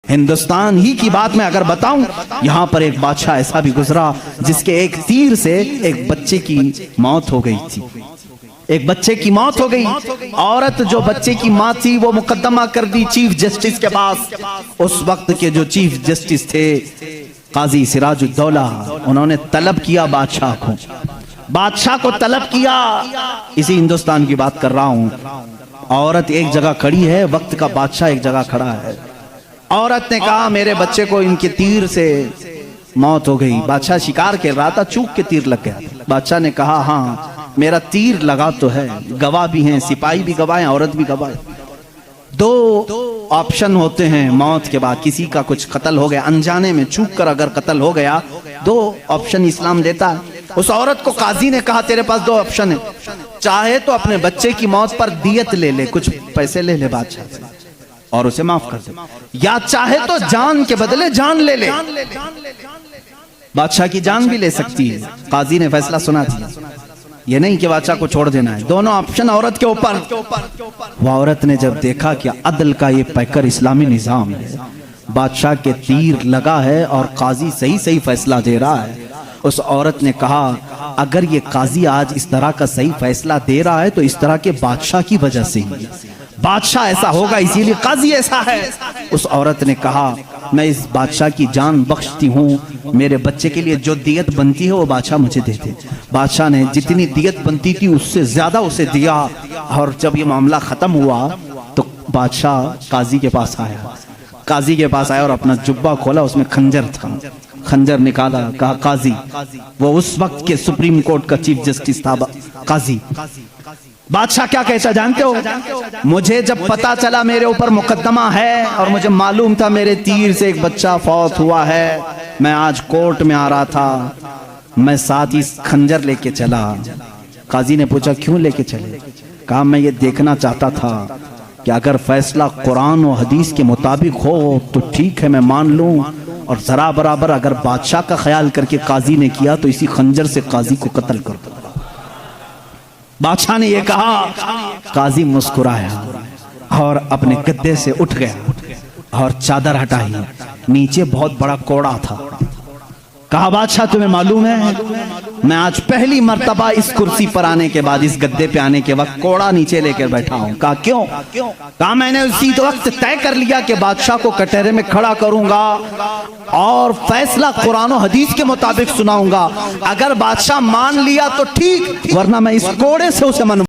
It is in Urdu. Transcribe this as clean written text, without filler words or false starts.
ہندوستان ہی کی بات میں اگر بتاؤں، یہاں پر ایک بادشاہ ایسا بھی گزرا جس کے ایک تیر سے ایک بچے کی موت ہو گئی تھی، ایک بچے کی موت ہو گئی۔ عورت جو بچے کی ماں تھی وہ مقدمہ کر دی چیف جسٹس کے پاس۔ اس وقت کے جو چیف جسٹس تھے قاضی سراج الدولہ، انہوں نے طلب کیا بادشاہ کو طلب کیا، اسی ہندوستان کی بات کر رہا ہوں۔ عورت ایک جگہ کھڑی ہے، وقت کا بادشاہ ایک جگہ کھڑا ہے۔ عورت نے کہا میرے بچے کو ان کے تیر سے موت ہو گئی۔ بادشاہ شکار کر رہا تھا، چوک کے تیر لگ گیا۔ بادشاہ نے کہا ہاں میرا تیر لگا تو ہے، گواہ بھی ہیں، سپاہی بھی گواہ ہیں، عورت بھی گواہ ہے۔ دو آپشن ہوتے ہیں موت کے بعد، کسی کا کچھ قتل ہو گیا انجانے میں، چوک کر اگر قتل ہو گیا، دو آپشن اسلام دیتا ہے۔ اس عورت کو قاضی نے کہا تیرے پاس دو آپشن ہیں، چاہے تو اپنے بچے کی موت پر دیت لے لے، کچھ پیسے لے لے بادشاہ سے اور اسے معاف کر دے، یا چاہے تو جان کے بدلے جان لے لے، بادشاہ کی جان بھی لے سکتی ہے۔ قاضی نے فیصلہ سنا دیا، یہ نہیں کہ بادشاہ کو چھوڑ دینا ہے، دونوں آپشن عورت کے اوپر۔ وہ عورت نے جب دیکھا کہ عدل کا یہ پیکر اسلامی نظام ہے، بادشاہ کے تیر لگا ہے اور قاضی صحیح فیصلہ دے رہا ہے، اس عورت نے کہا اگر یہ قاضی آج اس طرح کا صحیح فیصلہ دے رہا ہے تو اس طرح کے بادشاہ کی وجہ سے ہی، بادشاہ ایسا ہوگا اسی لیے قاضی ایسا ہے۔ اس عورت نے کہا میں اس بادشاہ کی جان بخشتی ہوں، میرے بچے کے لیے جو دیت بنتی ہے وہ بادشاہ مجھے دے دے۔ بادشاہ نے جتنی دیت بنتی تھی اس سے زیادہ اسے دیا، اور جب یہ معاملہ ختم ہوا تو بادشاہ قاضی کے پاس آیا اور اپنا جبہ کھولا، اس میں خنجر تھا، خنجر نکالا، کہا قاضی، وہ اس وقت کے سپریم کورٹ کا چیف جسٹس تھا قاضی۔ بادشاہ کیا کہتا جانتے ہو؟ مجھے جب پتا چلا میرے اوپر مقدمہ ہے اور مجھے معلوم تھا میرے تیر سے ایک بچہ فوت ہوا ہے، میں آج کورٹ میں آ رہا تھا، میں ساتھ ہی خنجر لے کے چلا۔ قاضی نے پوچھا کیوں لے کے چلے؟ کہا میں یہ دیکھنا چاہتا تھا کہ اگر فیصلہ قرآن و حدیث کے مطابق ہو تو ٹھیک ہے میں مان لوں، اور ذرا برابر اگر بادشاہ کا خیال کر کے قاضی نے کیا تو اسی خنجر سے قاضی کو قتل کر دو۔ بادشاہ نے یہ کہا، قاضی مسکرایا اور اپنے گدے سے اٹھ گیا اور چادر ہٹائی، نیچے بہت بڑا کوڑا تھا۔ کہا بادشاہ تمہیں معلوم ہے میں آج پہلی مرتبہ اس کرسی پر آنے کے بعد، اس گدے پہ آنے کے وقت کوڑا نیچے لے کر بیٹھا ہوں۔ کہا کیوں؟ کہا میں نے اسی وقت طے کر لیا کہ بادشاہ کو کٹہرے میں کھڑا کروں گا اور فیصلہ قرآن و حدیث کے مطابق سناؤں گا، اگر بادشاہ مان لیا تو ٹھیک، ورنہ میں اس کوڑے سے اسے